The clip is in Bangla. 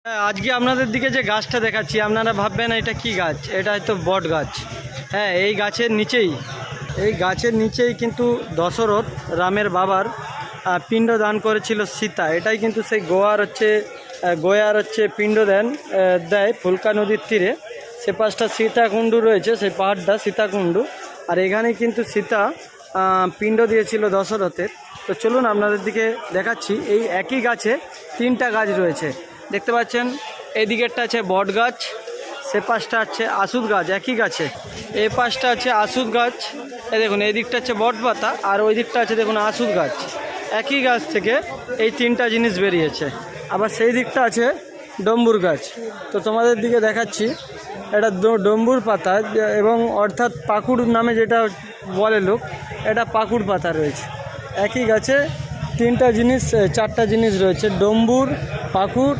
আজকে আপনাদের দিকে যে গাছটা দেখাচ্ছি আপনারা ভাববেন এটা কি গাছ, এটা হয়তো বট গাছ। হ্যাঁ, এই গাছের নিচেই কিন্তু দশরথ রামের বাবার পিণ্ড দান করেছিল সীতা। এটাই কিন্তু সেই গোয়ার পিণ্ড দেয় ফুলকা নদীর তীরে। সে পাশটা সীতাকুণ্ডু রয়েছে, সেই পাহাড়টা সীতাকুণ্ডু। আর এখানেই কিন্তু সীতা পিণ্ড দিয়েছিল দশরথের। তো চলুন আপনাদের দিকে দেখাচ্ছি। এই একই গাছে তিনটা গাছ রয়েছে, দেখতে পাচ্ছেন। এই দিকেরটা আছে বট গাছ, সে পাশটা আছে আসুদ গাছ একই গাছে, এই পাশটা আছে আসুদ গাছ। এই দেখুন, এই দিকটা আছে বট পাতা আর ওই দিকটা আছে দেখুন আসুদ গাছ। একই গাছ থেকে এই তিনটা জিনিস বেরিয়েছে। আবার সেই দিকটা আছে ডম্বুর গাছ। তো তোমাদের দিকে দেখাচ্ছি, এটা ডম্বুর পাতা এবং অর্থাৎ পাকুড় নামে যেটা বলে লোক, এটা পাকুড় পাতা রয়েছে। একই গাছে চারটা জিনিস রয়েছে, ডম্বুর, পাকুড়